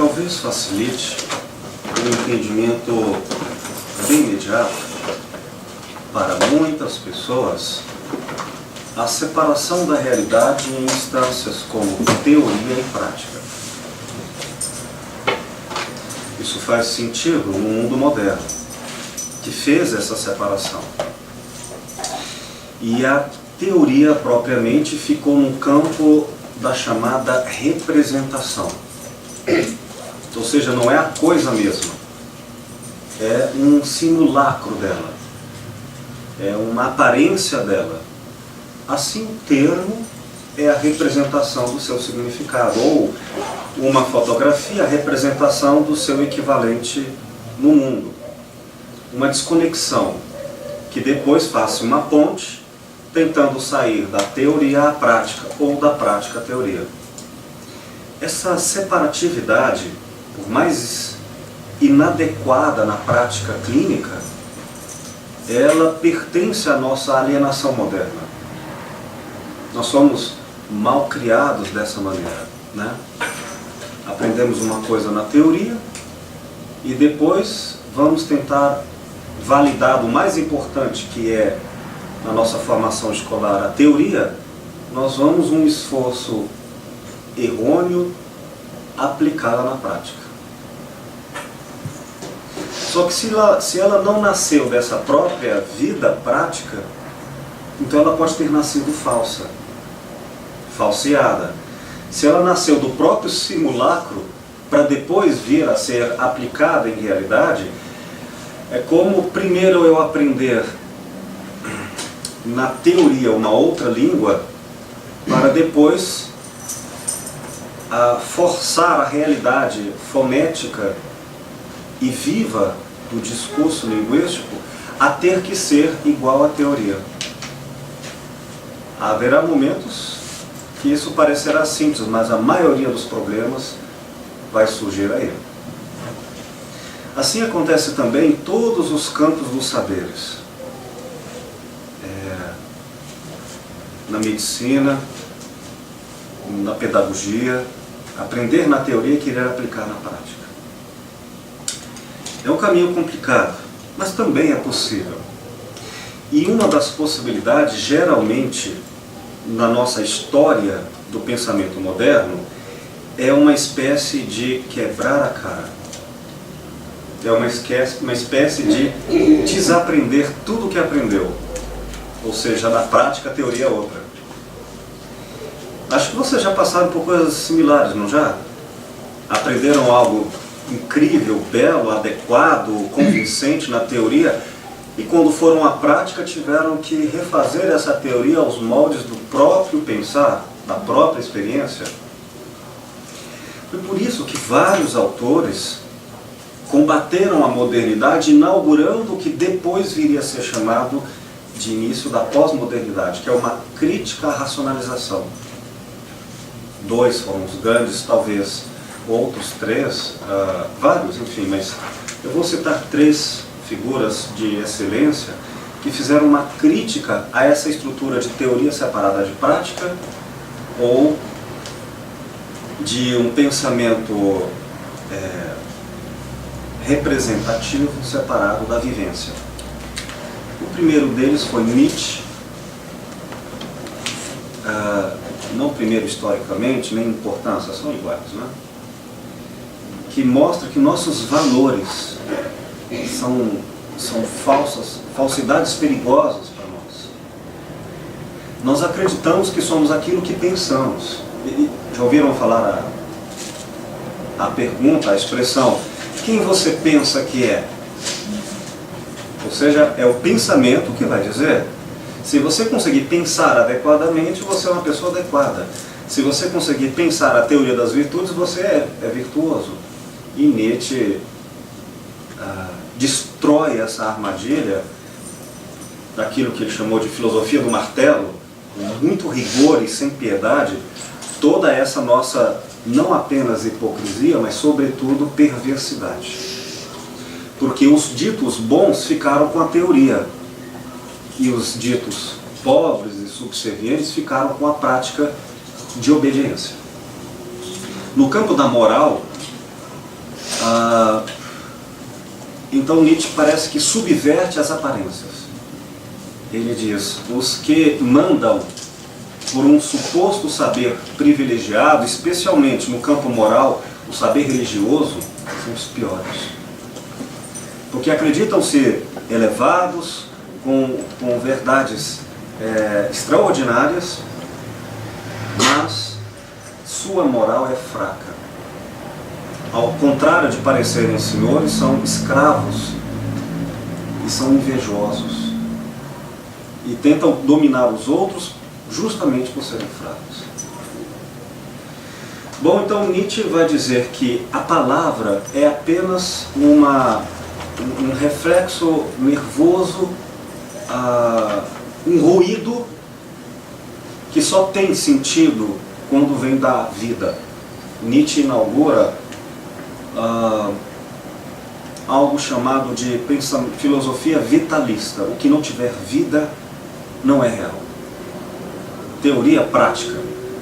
talvez facilite um entendimento bem imediato para muitas pessoas a separação da realidade em instâncias como teoria e prática. Isso faz sentido no mundo moderno, que fez essa separação. E a teoria propriamente ficou no campo da chamada representação. Ou seja, não é a coisa mesma, é um simulacro dela, é uma aparência dela. Assim, o termo é a representação do seu significado, ou uma fotografia, a representação do seu equivalente no mundo. Uma desconexão que depois faça uma ponte, tentando sair da teoria à prática, ou da prática à teoria. Essa separatividade, por mais inadequada na prática clínica, ela pertence à nossa alienação moderna. Nós somos mal criados dessa maneira, né? Aprendemos uma coisa na teoria e depois vamos tentar validar o mais importante, que é na nossa formação escolar a teoria. Nós vamos um esforço errôneo aplicá-la na prática. Só que se ela não nasceu dessa própria vida prática, então ela pode ter nascido falsa, falseada. Se ela nasceu do próprio simulacro para depois vir a ser aplicada em realidade, é como primeiro eu aprender na teoria uma outra língua para depois forçar a realidade fonética e viva do discurso linguístico a ter que ser igual à teoria. Haverá momentos que isso parecerá simples, mas a maioria dos problemas vai surgir aí. Assim acontece também em todos os campos dos saberes. Na medicina, na pedagogia, aprender na teoria e querer aplicar na prática. É um caminho complicado, mas também é possível. E uma das possibilidades, geralmente, na nossa história do pensamento moderno, é uma espécie de quebrar a cara. É uma espécie de desaprender tudo o que aprendeu. Ou seja, na prática a teoria é outra. Acho que vocês já passaram por coisas similares, não já? Aprenderam algo incrível, belo, adequado, convincente na teoria, e quando foram à prática tiveram que refazer essa teoria aos moldes do próprio pensar, da própria experiência. Foi por isso que vários autores combateram a modernidade, inaugurando o que depois viria a ser chamado de início da pós-modernidade, que é uma crítica à racionalização. Dois foram os grandes, talvez outros três, vários, enfim, mas eu vou citar três figuras de excelência que fizeram uma crítica a essa estrutura de teoria separada de prática, ou de um pensamento representativo separado da vivência. O primeiro deles foi Nietzsche, não primeiro historicamente, nem importância, são iguais, né? Que mostra que nossos valores são falsidades perigosas para nós. Nós acreditamos que somos aquilo que pensamos. Já ouviram falar a pergunta, a expressão, quem você pensa que é? Ou seja, é o pensamento que vai dizer. Se você conseguir pensar adequadamente, você é uma pessoa adequada. Se você conseguir pensar a teoria das virtudes, você é virtuoso. E Nietzsche destrói essa armadilha daquilo que ele chamou de filosofia do martelo, com muito rigor e sem piedade, toda essa nossa, não apenas hipocrisia, mas sobretudo perversidade. Porque os ditos bons ficaram com a teoria, e os ditos pobres e subservientes ficaram com a prática de obediência. No campo da moral, Então Nietzsche parece que subverte as aparências. Ele diz, os que mandam por um suposto saber privilegiado, especialmente no campo moral, o saber religioso, são os piores. Porque acreditam ser elevados, com verdades extraordinárias, mas sua moral é fraca. Ao contrário de parecerem senhores, são escravos e são invejosos. E tentam dominar os outros justamente por serem fracos. Bom, então Nietzsche vai dizer que a palavra é apenas um reflexo nervoso, um ruído que só tem sentido quando vem da vida. Nietzsche inaugura algo chamado de filosofia vitalista. O que não tiver vida não é real. Teoria prática.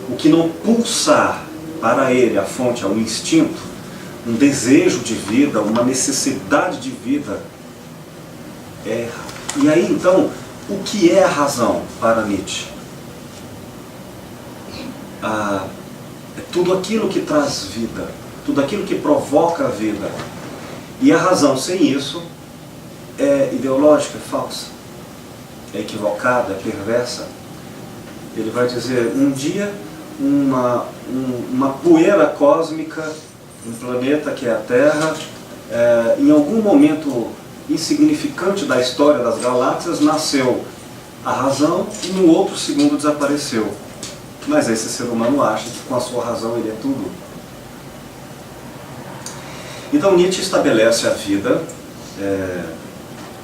O que não pulsar para ele, a fonte é um instinto, um desejo de vida, uma necessidade de vida, é errado. E aí então, o que é a razão para Nietzsche? É tudo aquilo que traz vida, tudo aquilo que provoca a vida. E a razão sem isso é ideológica, é falsa, é equivocada, é perversa. Ele vai dizer, um dia uma poeira cósmica, um planeta que é a Terra, em algum momento insignificante da história das galáxias, nasceu a razão e no outro segundo desapareceu. Mas esse ser humano acha que com a sua razão ele é tudo. Então Nietzsche estabelece a vida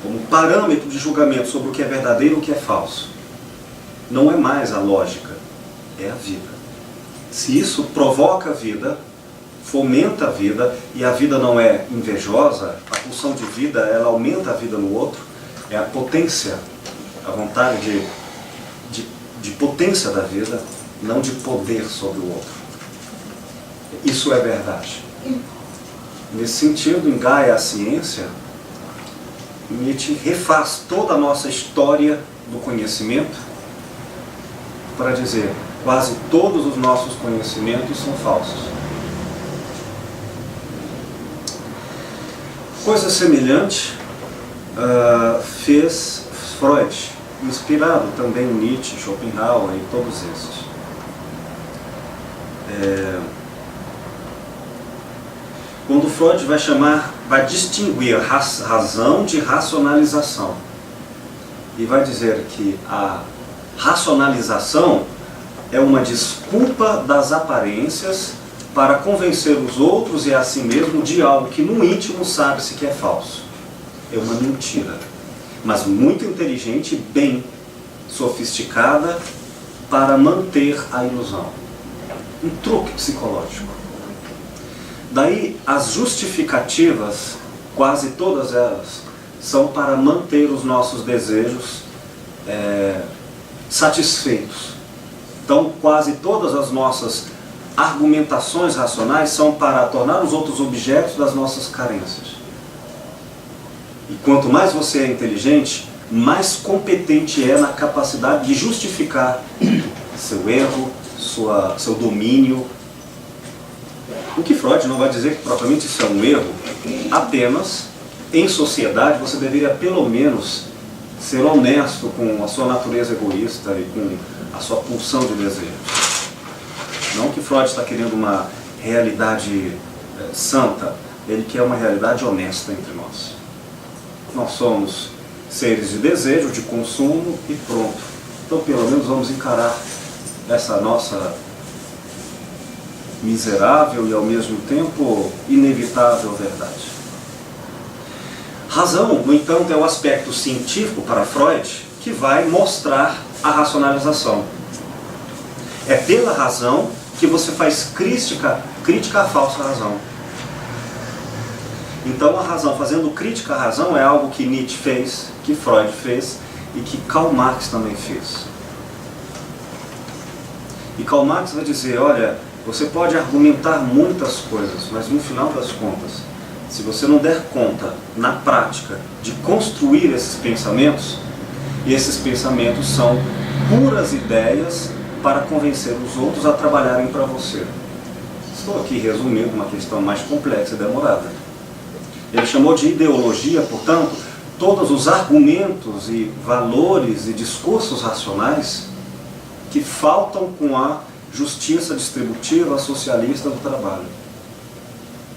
como parâmetro de julgamento sobre o que é verdadeiro e o que é falso. Não é mais a lógica, é a vida. Se isso provoca a vida, fomenta a vida, e a vida não é invejosa, a pulsão de vida, ela aumenta a vida no outro, é a potência, a vontade de potência da vida, não de poder sobre o outro. Isso é verdade. Nesse sentido, em Gaia, a ciência, Nietzsche refaz toda a nossa história do conhecimento para dizer, quase todos os nossos conhecimentos são falsos. Coisa semelhante fez Freud, inspirado também em Nietzsche, Schopenhauer e todos esses. Quando Freud vai distinguir razão de racionalização, e vai dizer que a racionalização é uma desculpa das aparências para convencer os outros e a si mesmo de algo que no íntimo sabe-se que é falso. É uma mentira, mas muito inteligente e bem sofisticada para manter a ilusão. Um truque psicológico. Daí as justificativas, quase todas elas, são para manter os nossos desejos satisfeitos. Então quase todas as nossas argumentações racionais são para tornar os outros objetos das nossas carências. E quanto mais você é inteligente, mais competente é na capacidade de justificar seu erro, seu domínio. O que Freud não vai dizer que propriamente isso é um erro, apenas em sociedade você deveria pelo menos ser honesto com a sua natureza egoísta e com a sua pulsão de desejo. Não que Freud está querendo uma realidade santa, ele quer uma realidade honesta entre nós. Nós somos seres de desejo, de consumo e pronto. Então pelo menos vamos encarar essa nossa miserável e ao mesmo tempo inevitável verdade. Razão, no entanto, é o aspecto científico para Freud que vai mostrar a racionalização. É pela razão que você faz crítica à falsa razão. Então a razão, fazendo crítica à razão, é algo que Nietzsche fez, que Freud fez e que Karl Marx também fez. E Karl Marx vai dizer, olha, você pode argumentar muitas coisas, mas no final das contas, se você não der conta, na prática, de construir esses pensamentos, e esses pensamentos são puras ideias para convencer os outros a trabalharem para você. Estou aqui resumindo uma questão mais complexa e demorada. Ele chamou de ideologia, portanto, todos os argumentos e valores e discursos racionais que faltam com a justiça distributiva socialista do trabalho.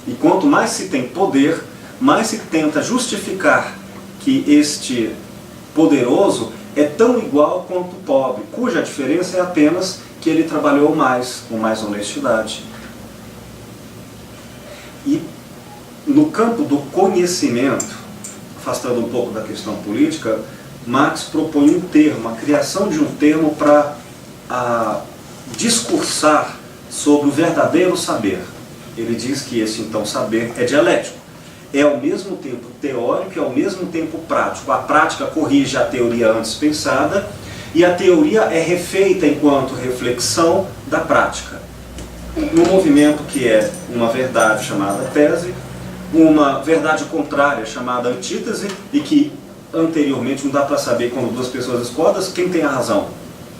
E quanto mais se tem poder, mais se tenta justificar que este poderoso é tão igual quanto o pobre, cuja diferença é apenas que ele trabalhou mais, com mais honestidade. E no campo do conhecimento, afastando um pouco da questão política, Marx propõe um termo, a criação de um termo para discursar sobre o verdadeiro saber. Ele diz que esse, então, saber é dialético. É ao mesmo tempo teórico e ao mesmo tempo prático. A prática corrige a teoria antes pensada e a teoria é refeita enquanto reflexão da prática. No movimento que é uma verdade chamada tese, uma verdade contrária chamada antítese e que anteriormente não dá para saber quando duas pessoas discordam quem tem a razão.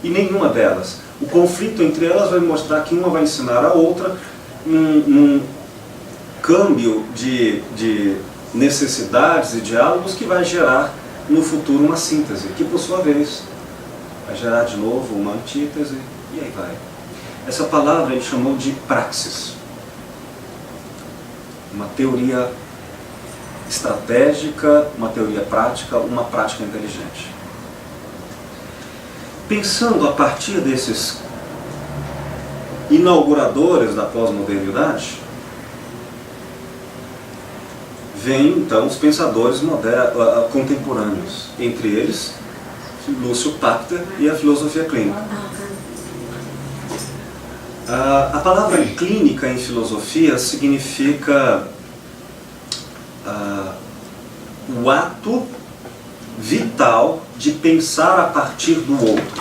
E nenhuma delas. O conflito entre elas vai mostrar que uma vai ensinar a outra num câmbio de necessidades e diálogos que vai gerar no futuro uma síntese, que por sua vez vai gerar de novo uma antítese e aí vai. Essa palavra ele chamou de praxis, uma teoria estratégica, uma teoria prática, uma prática inteligente. Pensando a partir desses inauguradores da pós-modernidade, vêm então os pensadores contemporâneos, entre eles Lúcio Pachter e a filosofia clínica. A palavra clínica em filosofia significa o ato vital de pensar a partir do outro,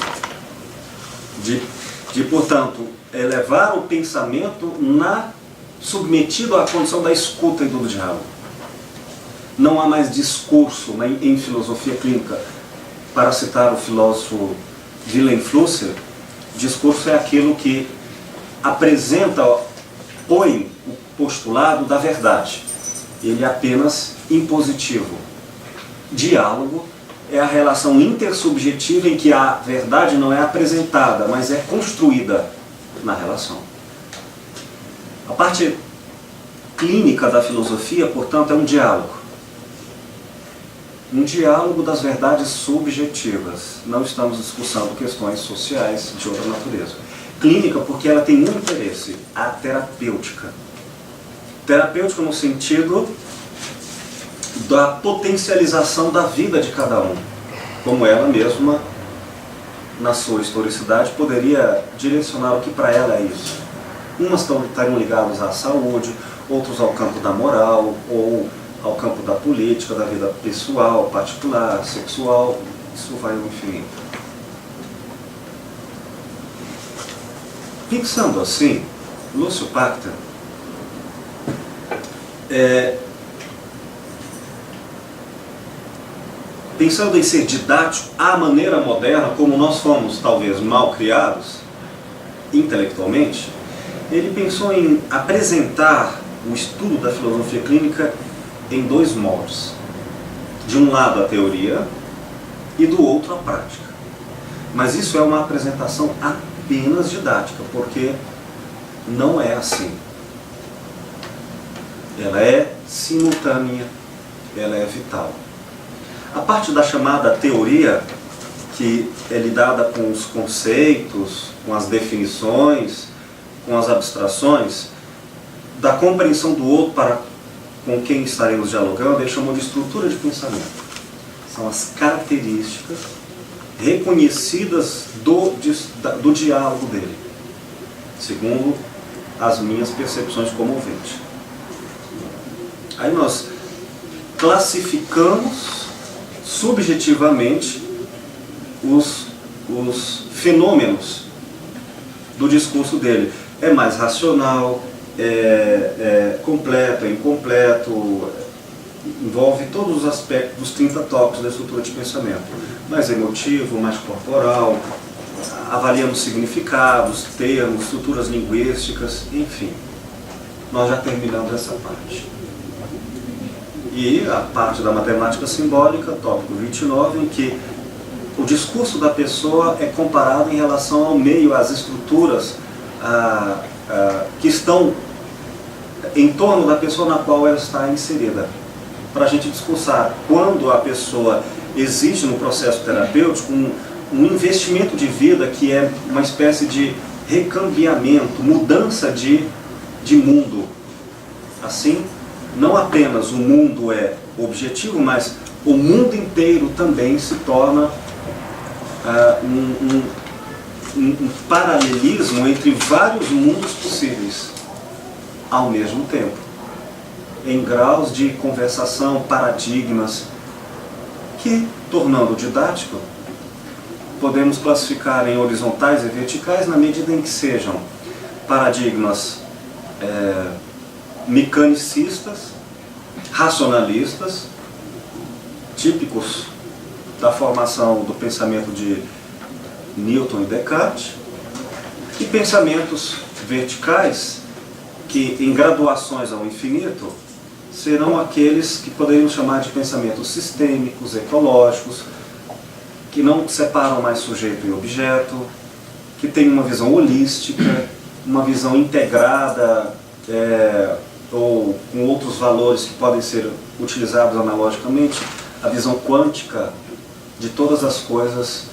portanto, elevar o pensamento submetido à condição da escuta e do diálogo. Não há mais discurso em filosofia clínica. Para citar o filósofo Wilhelm Flusser, discurso é aquilo que põe o postulado da verdade. Ele é apenas impositivo. Diálogo é a relação intersubjetiva em que a verdade não é apresentada, mas é construída na relação. A parte clínica da filosofia, portanto, é um diálogo. Um diálogo das verdades subjetivas. Não estamos discutindo questões sociais de outra natureza. Clínica porque ela tem um interesse, a terapêutica. Terapêutica no sentido da potencialização da vida de cada um, como ela mesma, na sua historicidade, poderia direcionar o que para ela é isso. Umas estariam ligadas à saúde, outros ao campo da moral, ou ao campo da política, da vida pessoal, particular, sexual, isso vai ao infinito. Pensando assim, Lúcio Pachter pensando em ser didático à maneira moderna, como nós fomos talvez mal criados intelectualmente, ele pensou em apresentar o estudo da filosofia clínica em dois moldes. De um lado a teoria e do outro a prática. Mas isso é uma apresentação apenas didática, porque não é assim. Ela é simultânea, ela é vital. A parte da chamada teoria, que é lidada com os conceitos, com as definições, com as abstrações, da compreensão do outro com quem estaremos dialogando, ele chamou de estrutura de pensamento. São as características reconhecidas do diálogo dele, segundo as minhas percepções como ouvinte. Aí nós classificamos subjetivamente os fenômenos do discurso dele. É mais racional, completo, é incompleto, envolve todos os aspectos dos 30 tópicos da estrutura de pensamento. Mais emotivo, mais corporal, avaliamos significados, termos, estruturas linguísticas, enfim. Nós já terminamos essa parte. E a parte da matemática simbólica, tópico 29, em que o discurso da pessoa é comparado em relação ao meio, às estruturas que estão em torno da pessoa na qual ela está inserida. Para a gente discursar quando a pessoa exige no processo terapêutico um investimento de vida que é uma espécie de recambiamento, mudança de mundo. Assim, não apenas o mundo é objetivo, mas o mundo inteiro também se torna um paralelismo entre vários mundos possíveis ao mesmo tempo, em graus de conversação, paradigmas, que, tornando didático, podemos classificar em horizontais e verticais na medida em que sejam paradigmas mecanicistas, racionalistas, típicos da formação do pensamento de Newton e Descartes, e pensamentos verticais que, em graduações ao infinito, serão aqueles que poderíamos chamar de pensamentos sistêmicos, ecológicos, que não separam mais sujeito e objeto, que têm uma visão holística, uma visão integrada, ou com outros valores que podem ser utilizados analogicamente, a visão quântica de todas as coisas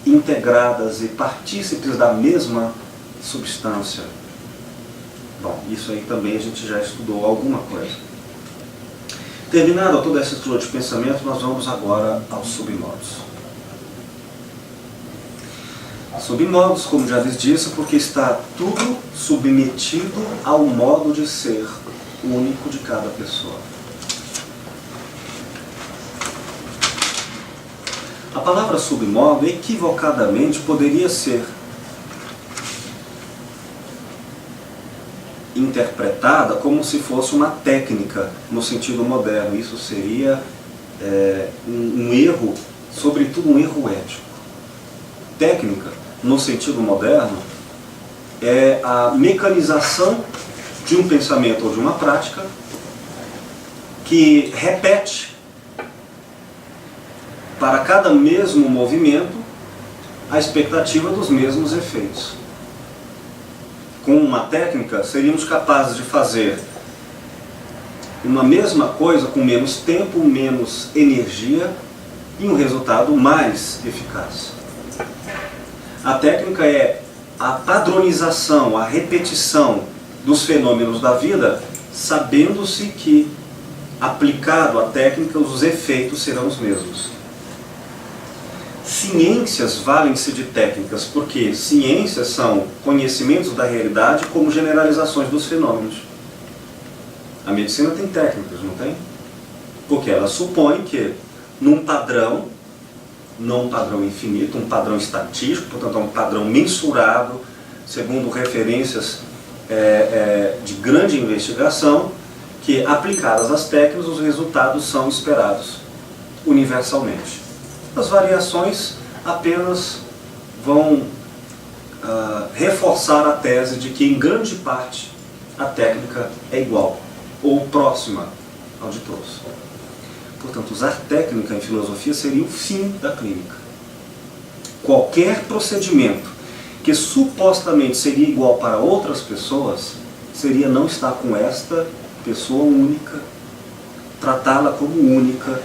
integradas e partícipes da mesma substância. Bom, isso aí também a gente já estudou alguma coisa. Terminada toda essa estrutura de pensamento, nós vamos agora aos submodos. Submodos, como já disse, porque está tudo submetido ao modo de ser único de cada pessoa. A palavra submodo, equivocadamente, poderia ser interpretada como se fosse uma técnica no sentido moderno. Isso seria um erro, sobretudo um erro ético. Técnica, no sentido moderno, é a mecanização de um pensamento ou de uma prática que repete para cada mesmo movimento a expectativa dos mesmos efeitos. Com uma técnica, seríamos capazes de fazer uma mesma coisa com menos tempo, menos energia e um resultado mais eficaz. A técnica é a padronização, a repetição dos fenômenos da vida, sabendo-se que, aplicado a técnica, os efeitos serão os mesmos. Ciências valem-se de técnicas, porque ciências são conhecimentos da realidade como generalizações dos fenômenos. A medicina tem técnicas, não tem? Porque ela supõe que, num padrão, não um padrão infinito, um padrão estatístico, portanto um padrão mensurado, segundo referências de grande investigação, que, aplicadas às técnicas, os resultados são esperados universalmente. As variações apenas vão reforçar a tese de que, em grande parte, a técnica é igual ou próxima ao de todos. Portanto, usar técnica em filosofia seria o fim da clínica. Qualquer procedimento que supostamente seria igual para outras pessoas, seria não estar com esta pessoa única, tratá-la como única,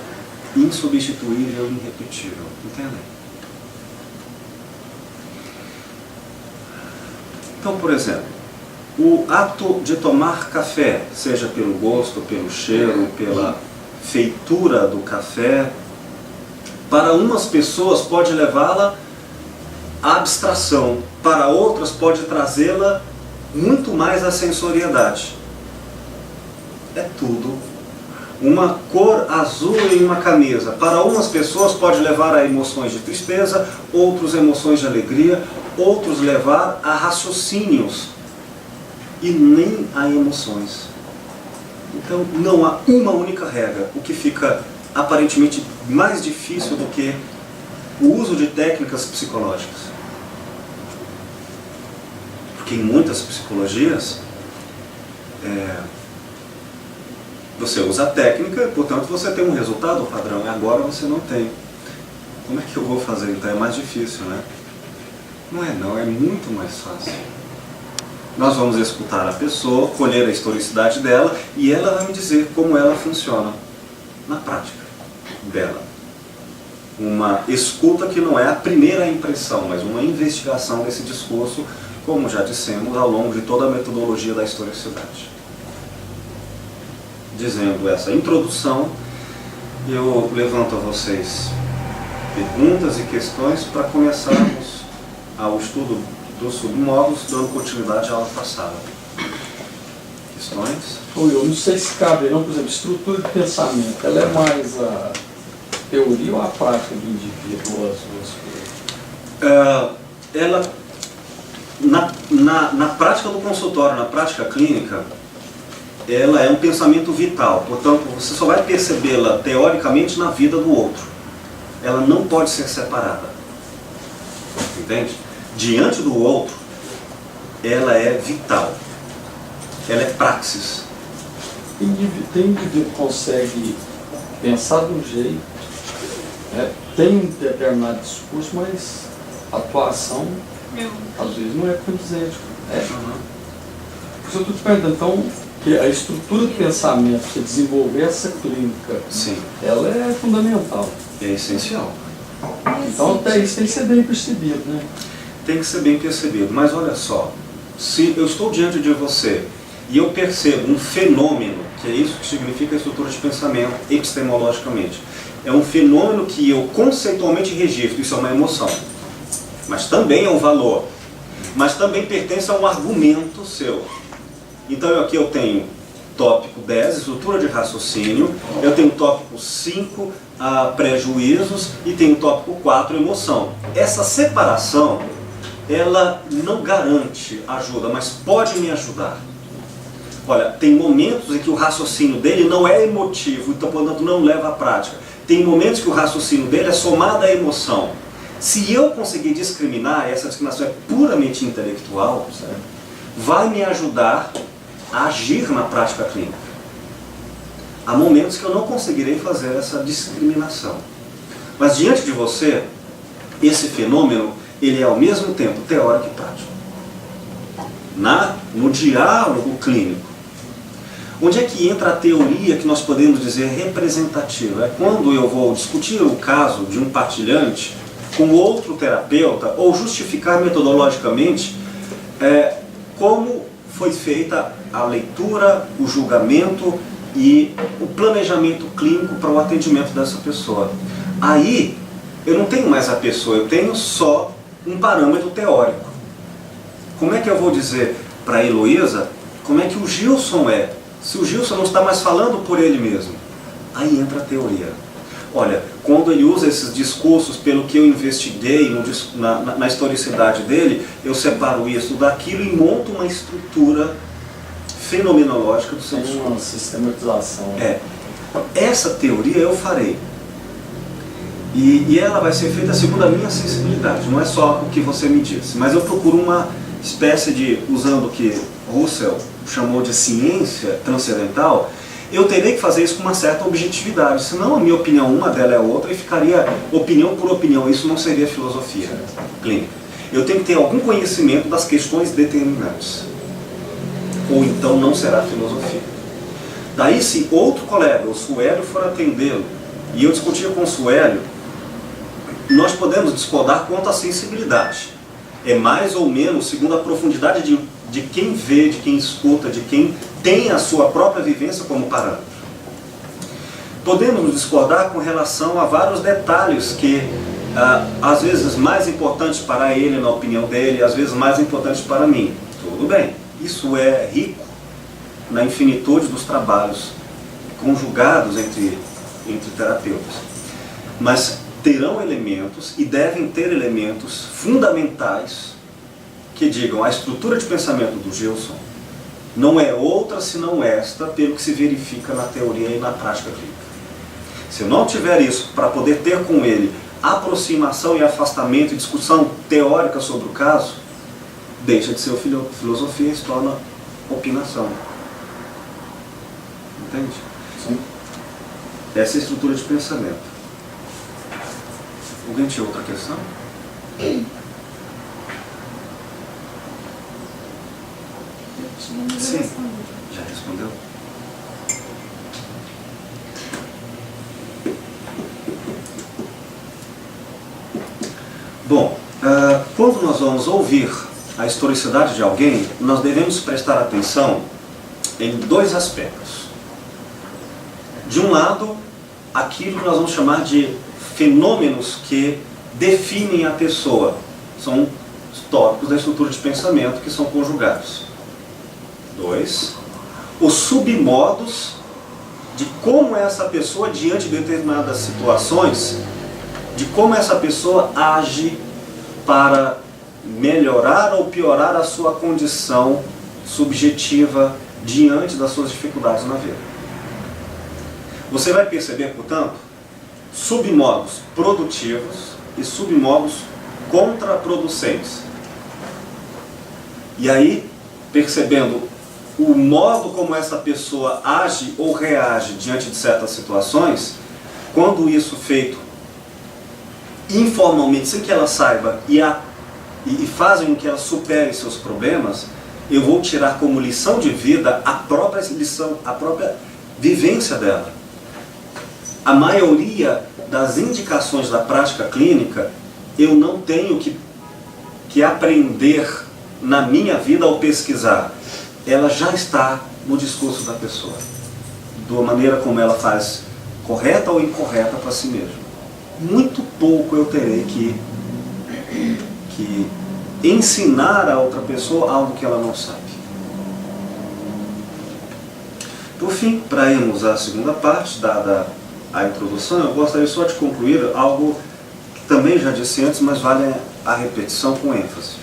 insubstituível e irrepetível. Entendem? Então, por exemplo, o ato de tomar café, seja pelo gosto, pelo cheiro, pela feitura do café, para umas pessoas pode levá-la à abstração, para outras pode trazê-la muito mais à sensoriedade. É tudo. Uma cor azul em uma camisa, para umas pessoas pode levar a emoções de tristeza, outros emoções de alegria, outros levar a raciocínios e nem a emoções. Então não há uma única regra, o que fica aparentemente mais difícil do que o uso de técnicas psicológicas. Porque em muitas psicologias, você usa a técnica, portanto você tem um resultado padrão, e agora você não tem. Como é que eu vou fazer? Então é mais difícil, né? Não, é muito mais fácil. Nós vamos escutar a pessoa, colher a historicidade dela, e ela vai me dizer como ela funciona na prática dela. Uma escuta que não é a primeira impressão, mas uma investigação desse discurso, como já dissemos, ao longo de toda a metodologia da historicidade. Dizendo essa introdução, eu levanto a vocês perguntas e questões para começarmos ao estudo dos submódulos, dando continuidade à aula passada. Questões? Eu não sei se cabe, não, por exemplo, estrutura de pensamento, ela é mais a teoria ou a prática do indivíduo, ou as duas coisas? Ela, na prática do consultório, na prática clínica, ela é um pensamento vital, portanto, você só vai percebê-la teoricamente na vida do outro. Ela não pode ser separada. Entende? Diante do outro, ela é vital. Ela é praxis. Tem indivíduo que consegue pensar de um jeito, tem um determinado discurso, mas a atuação, às vezes, não é condizente. Por isso eu estou te perguntando, então, que a estrutura de pensamento, você desenvolver essa clínica, sim, ela é fundamental. É essencial. Então até isso tem que ser bem percebido, né? Tem que ser bem percebido, mas olha só, se eu estou diante de você e eu percebo um fenômeno, que é isso que significa a estrutura de pensamento epistemologicamente, é um fenômeno que eu conceitualmente registro, isso é uma emoção, mas também é um valor, mas também pertence a um argumento seu. Então aqui eu tenho tópico 10, estrutura de raciocínio, eu tenho tópico 5, prejuízos, e tenho tópico 4, emoção. Essa separação, ela não garante ajuda, mas pode me ajudar. Olha, tem momentos em que o raciocínio dele não é emotivo, então portanto não leva à prática. Tem momentos que o raciocínio dele é somado à emoção. Se eu conseguir discriminar, essa discriminação é puramente intelectual, certo? Vai me ajudar a agir na prática clínica. Há momentos que eu não conseguirei fazer essa discriminação. Mas diante de você, esse fenômeno, ele é ao mesmo tempo teórico e prático. No diálogo clínico. Onde é que entra a teoria que nós podemos dizer representativa? É quando eu vou discutir o caso de um partilhante com outro terapeuta, ou justificar metodologicamente como foi feita a leitura, o julgamento e o planejamento clínico para o atendimento dessa pessoa. Aí, eu não tenho mais a pessoa, eu tenho só um parâmetro teórico. Como é que eu vou dizer para a Heloísa como é que o Gilson é? Se o Gilson não está mais falando por ele mesmo. Aí entra a teoria. Olha, quando ele usa esses discursos, pelo que eu investiguei na historicidade dele, eu separo isso daquilo e monto uma estrutura fenomenológica do seu discurso. Uma sistematização. Essa teoria eu farei. E ela vai ser feita segundo a minha sensibilidade, não é só o que você me disse. Mas eu procuro uma espécie de, usando o que Russell chamou de ciência transcendental, eu terei que fazer isso com uma certa objetividade, senão a minha opinião, uma dela é outra, e ficaria opinião por opinião, isso não seria filosofia clínica. Eu tenho que ter algum conhecimento das questões determinantes, ou então não será filosofia. Daí, se outro colega, o Suélio, for atendê-lo, e eu discutir com o Suélio, nós podemos discordar quanto à sensibilidade. É mais ou menos segundo a profundidade de quem vê, de quem escuta, de quem tem a sua própria vivência como parâmetro. Podemos nos discordar com relação a vários detalhes que, às vezes, mais importantes para ele, na opinião dele, às vezes mais importantes para mim. Tudo bem, isso é rico na infinitude dos trabalhos conjugados entre terapeutas. Mas terão elementos, e devem ter elementos fundamentais, que digam a estrutura de pensamento do Gilson não é outra senão esta, pelo que se verifica na teoria e na prática clínica. Se eu não tiver isso para poder ter com ele aproximação e afastamento e discussão teórica sobre o caso, deixa de ser filosofia e se torna opinação. Entende? Sim. Essa é a estrutura de pensamento. Alguém tinha outra questão? Sim. Já respondeu? Bom, quando nós vamos ouvir a historicidade de alguém, nós devemos prestar atenção em dois aspectos. De um lado, aquilo que nós vamos chamar de fenômenos que definem a pessoa. São os tópicos da estrutura de pensamento que são conjugados. 2. Os submodos de como essa pessoa, diante de determinadas situações, de como essa pessoa age para melhorar ou piorar a sua condição subjetiva diante das suas dificuldades na vida. Você vai perceber, portanto, submodos produtivos e submodos contraproducentes. E aí, percebendo o modo como essa pessoa age ou reage diante de certas situações, quando isso feito informalmente, sem que ela saiba, e fazem com que ela supere seus problemas, eu vou tirar como lição de vida a própria lição, a própria vivência dela. A maioria das indicações da prática clínica, eu não tenho que aprender na minha vida ao pesquisar. Ela já está no discurso da pessoa, da maneira como ela faz, correta ou incorreta para si mesma. Muito pouco eu terei que ensinar a outra pessoa algo que ela não sabe. Por fim, para irmos à segunda parte, dada a introdução, eu gostaria só de concluir algo que também já disse antes, mas vale a repetição com ênfase.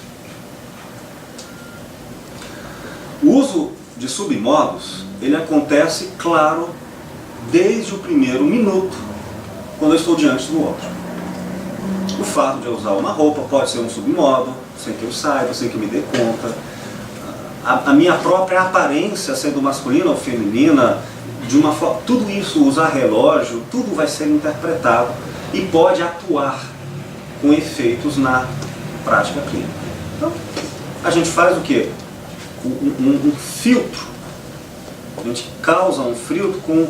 O uso de submodos, ele acontece, claro, desde o primeiro minuto, quando eu estou diante do outro. O fato de eu usar uma roupa pode ser um submodo, sem que eu saiba, sem que me dê conta. A minha própria aparência, sendo masculina ou feminina, de uma forma, tudo isso, usar relógio, tudo vai ser interpretado e pode atuar com efeitos na prática clínica. Então, a gente faz o quê? Um filtro. A gente causa um filtro com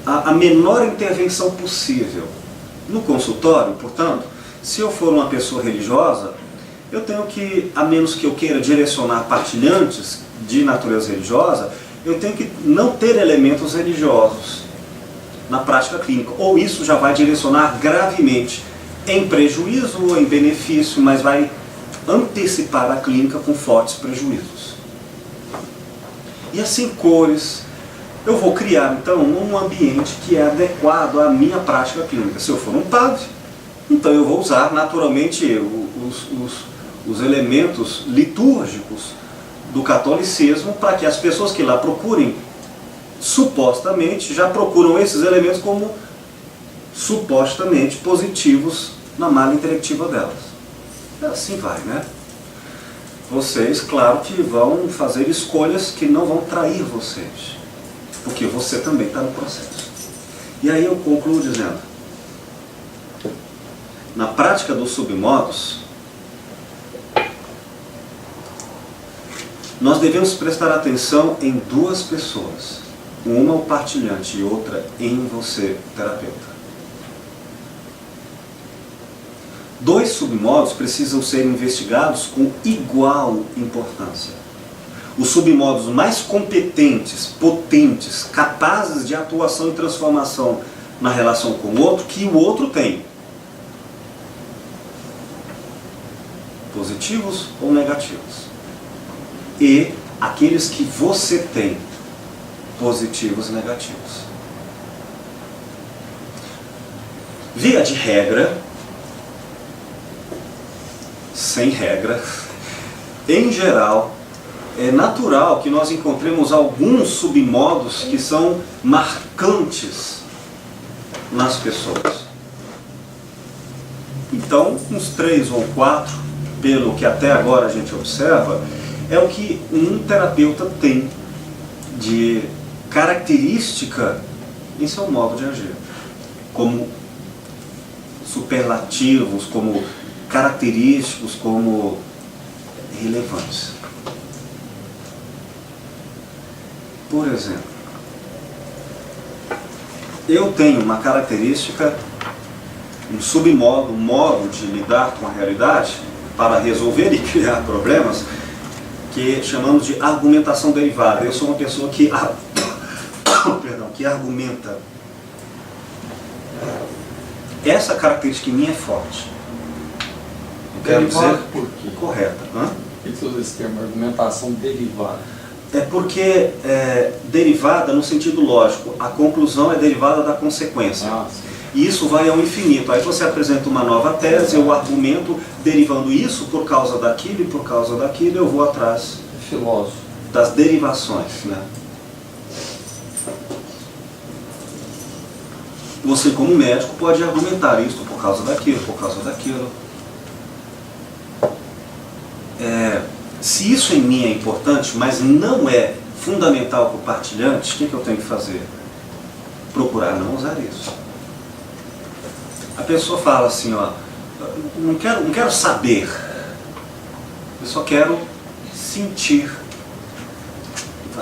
a menor intervenção possível. No consultório, portanto, se eu for uma pessoa religiosa, eu tenho que, a menos que eu queira direcionar partilhantes de natureza religiosa, eu tenho que não ter elementos religiosos na prática clínica. Ou isso já vai direcionar gravemente em prejuízo ou em benefício, mas vai antecipar a clínica com fortes prejuízos. E assim, cores. Eu vou criar, então, um ambiente que é adequado à minha prática clínica. Se eu for um padre, então eu vou usar naturalmente os elementos litúrgicos do catolicismo para que as pessoas que lá procurem, supostamente, já procuram esses elementos como supostamente positivos na malha intelectiva delas. Assim vai, né? Vocês, claro que vão fazer escolhas que não vão trair vocês, porque você também está no processo. E aí eu concluo dizendo, na prática dos submodos, nós devemos prestar atenção em duas pessoas, uma o partilhante e outra em você, terapeuta. Dois submodos precisam ser investigados com igual importância. Os submodos mais competentes, potentes, capazes de atuação e transformação na relação com o outro, que o outro tem. Positivos ou negativos. E aqueles que você tem, positivos e negativos. Via de regra, sem regra, em geral, é natural que nós encontremos alguns submodos que são marcantes nas pessoas. Então, uns 3 ou 4, pelo que até agora a gente observa, é o que um terapeuta tem de característica em seu modo de agir, como superlativos, como característicos, como relevantes. Por exemplo, eu tenho uma característica, um submodo, um modo de lidar com a realidade para resolver e criar problemas, que chamamos de argumentação derivada. Eu sou uma pessoa que, que argumenta. Essa característica em mim é forte. Eu quero dizer Por quê? correta. Hã? Por que você usa esse termo, argumentação derivada? É porque derivada no sentido lógico, a conclusão é derivada da consequência. E isso vai ao infinito. Aí você apresenta uma nova tese, eu argumento derivando isso por causa daquilo e por causa daquilo, eu vou atrás Filósofo. das derivações, né? Você, como médico, pode argumentar isso por causa daquilo, por causa daquilo. Se isso em mim é importante, mas não é fundamental para o partilhante, o que eu tenho que fazer? Procurar não usar isso. A pessoa fala assim, ó, não quero saber, eu só quero sentir.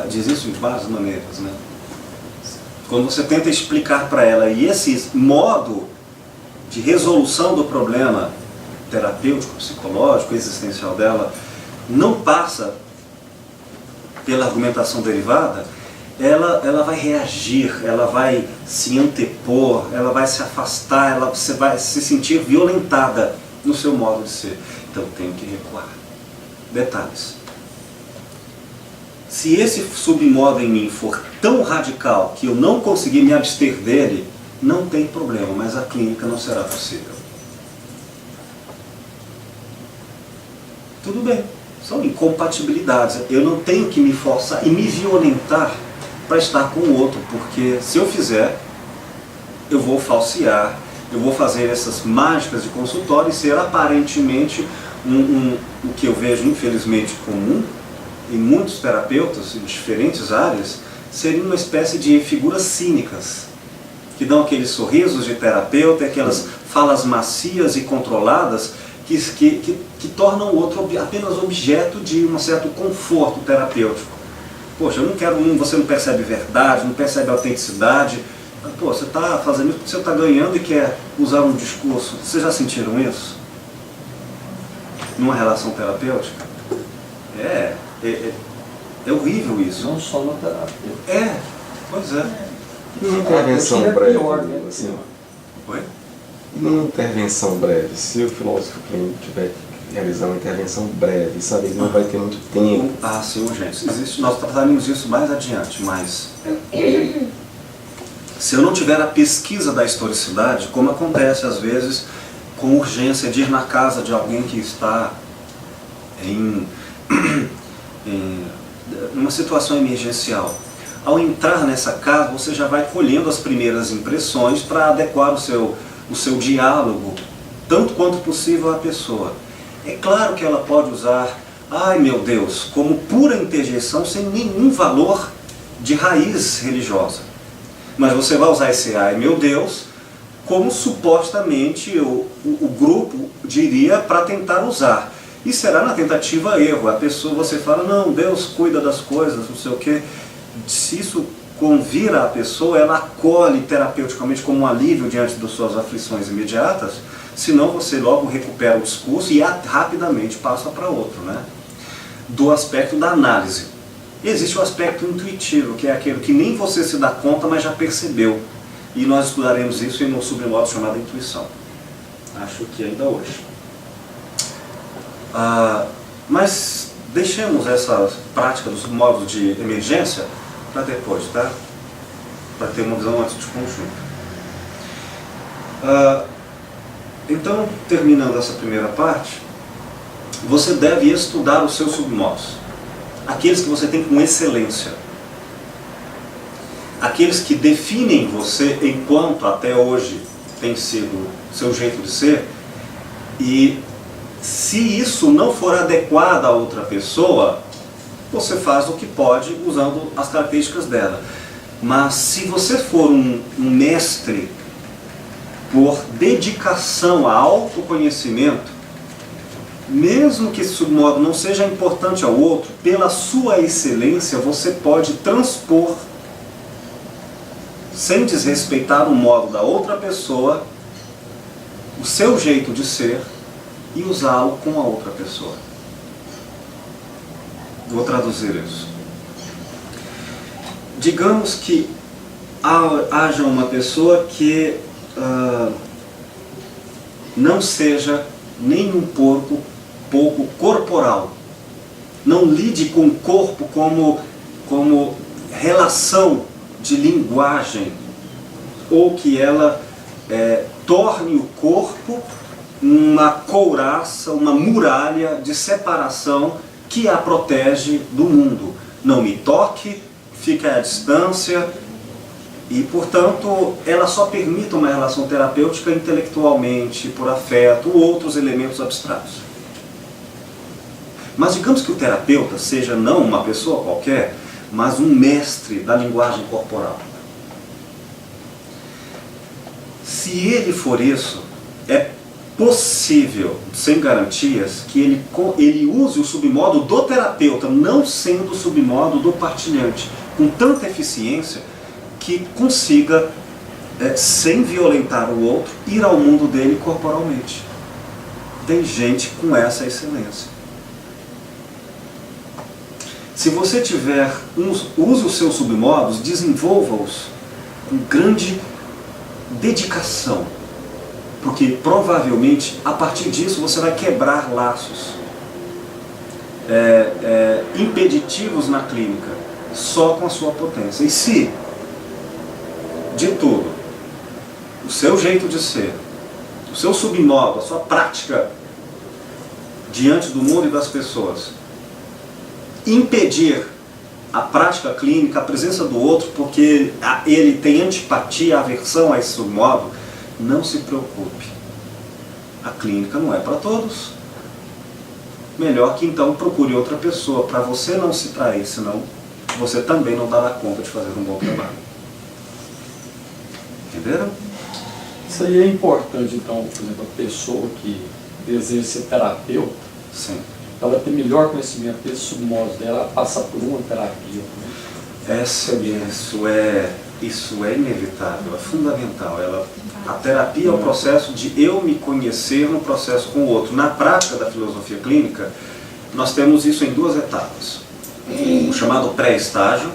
Diz isso de várias maneiras, né? Quando você tenta explicar para ela, e esse modo de resolução do problema terapêutico, psicológico, existencial dela, não passa pela argumentação derivada, ela vai reagir, ela vai se antepor, ela vai se afastar, você vai se sentir violentada no seu modo de ser. Então tenho que recuar. Detalhes. Se esse submodo em mim for tão radical que eu não conseguir me abster dele, não tem problema, mas a clínica não será possível. Tudo bem, são incompatibilidades. Eu não tenho que me forçar e me violentar para estar com o outro, porque se eu fizer, eu vou falsear, eu vou fazer essas mágicas de consultório e ser aparentemente o que eu vejo infelizmente comum em muitos terapeutas em diferentes áreas, seria uma espécie de figuras cínicas, que dão aqueles sorrisos de terapeuta, aquelas falas macias e controladas, que tornam o outro apenas objeto de um certo conforto terapêutico. Poxa, eu não quero, você não percebe verdade, não percebe autenticidade. Pô, você está fazendo isso porque você está ganhando e quer usar um discurso. Vocês já sentiram isso? Numa relação terapêutica? É horrível isso. Não só na terapia. Pois é. Uma intervenção breve, pior, né? assim, Oi? numa intervenção breve, se o filósofo clínico tiver que realizar uma intervenção breve, sabe, ele não vai ter muito tempo. Ah, sim, urgência. Nós trataremos disso mais adiante, mas se eu não tiver a pesquisa da historicidade, como acontece às vezes com urgência de ir na casa de alguém que está em uma situação emergencial. Ao entrar nessa casa, você já vai colhendo as primeiras impressões para adequar o seu diálogo, tanto quanto possível à pessoa. É claro que ela pode usar, ai meu Deus, como pura interjeição, sem nenhum valor de raiz religiosa. Mas você vai usar esse ai meu Deus, como supostamente o grupo diria para tentar usar. E será na tentativa erro. A pessoa, você fala, não, Deus cuida das coisas, não sei o quê. Se isso convira a pessoa, ela acolhe terapeuticamente como um alívio diante das suas aflições imediatas, senão você logo recupera o discurso e rapidamente passa para outro, né? Do aspecto da análise. Existe o aspecto intuitivo, que é aquele que nem você se dá conta, mas já percebeu. E nós estudaremos isso em um submodo chamado intuição. Acho que ainda hoje. Mas deixemos essa prática dos modos de emergência para depois, tá? Para ter uma visão antes de conjunto. Então, terminando essa primeira parte, você deve estudar os seus submodos. aqueles que você tem com excelência. Aqueles que definem você enquanto até hoje tem sido seu jeito de ser, e se isso não for adequado a outra pessoa, você faz o que pode usando as características dela. Mas se você for um mestre por dedicação a autoconhecimento, mesmo que esse submodo não seja importante ao outro, pela sua excelência você pode transpor, sem desrespeitar o modo da outra pessoa, o seu jeito de ser e usá-lo com a outra pessoa. Vou traduzir isso. Digamos que haja uma pessoa que não seja nem um pouco corporal, não lide com o corpo como relação de linguagem, ou que ela torne o corpo uma couraça, uma muralha de separação que a protege do mundo. Não me toque, fique à distância, e portanto ela só permite uma relação terapêutica intelectualmente, por afeto ou outros elementos abstratos. Mas digamos que o terapeuta seja não uma pessoa qualquer, mas um mestre da linguagem corporal. Se ele for isso, é possível, sem garantias, que ele use o submodo do terapeuta, não sendo o submodo do partilhante, com tanta eficiência que consiga, sem violentar o outro, ir ao mundo dele corporalmente. Tem gente com essa excelência. Se você tiver, use os seus submodos, desenvolva-os com grande dedicação, porque provavelmente a partir disso você vai quebrar laços impeditivos na clínica só com a sua potência. E se, de tudo, o seu jeito de ser, o seu submodo, a sua prática diante do mundo e das pessoas impedir a prática clínica, a presença do outro, porque ele tem antipatia, aversão a esse submodo, não se preocupe. A clínica não é para todos. Melhor que então procure outra pessoa, para você não se trair, senão você também não dará conta de fazer um bom trabalho. Entenderam? Isso aí é importante, então, por exemplo, a pessoa que deseja ser terapeuta, Sim. ela tem melhor conhecimento desses submodos dela, passar por uma terapia. Isso é inevitável, é fundamental. A terapia é o processo de eu me conhecer no processo com o outro. Na prática da filosofia clínica, nós temos isso em duas etapas. O chamado pré-estágio,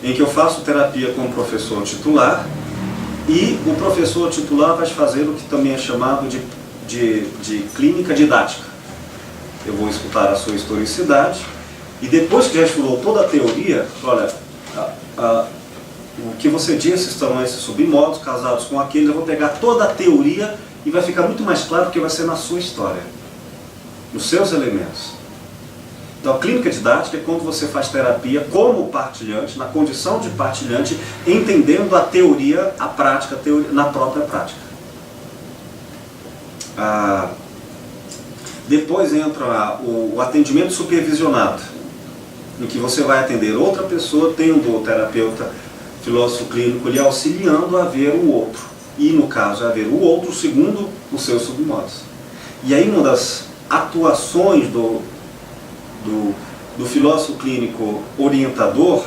em que eu faço terapia com o professor titular, e o professor titular vai fazer o que também é chamado de clínica didática. Eu vou escutar a sua historicidade, e depois que já estudou toda a teoria, olha, o que você disse estão esses submodos casados com aqueles, eu vou pegar toda a teoria e vai ficar muito mais claro porque vai ser na sua história, nos seus elementos. Então a clínica didática é quando você faz terapia como partilhante, na condição de partilhante, entendendo a teoria, a prática, na própria prática. Depois entra o atendimento supervisionado, em que você vai atender outra pessoa, tendo o terapeuta filósofo clínico lhe auxiliando a ver o outro. E no caso é a ver o outro segundo os seus submodos. E aí uma das atuações do filósofo clínico orientador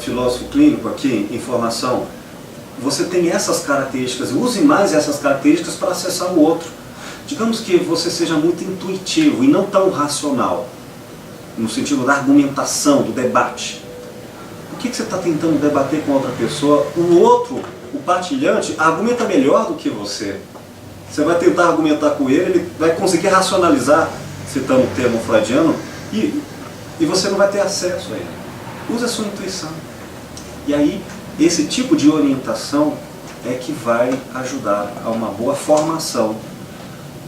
filósofo clínico aqui, informação, você tem essas características, use mais essas características para acessar o outro. Digamos que você seja muito intuitivo e não tão racional, no sentido da argumentação, do debate. O que você está tentando debater com outra pessoa? O outro, o partilhante, argumenta melhor do que você. Você vai tentar argumentar com ele vai conseguir racionalizar, citando o termo freudiano, e você não vai ter acesso a ele. Use a sua intuição. E aí, esse tipo de orientação é que vai ajudar a uma boa formação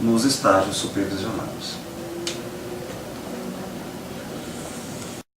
nos estágios supervisionados.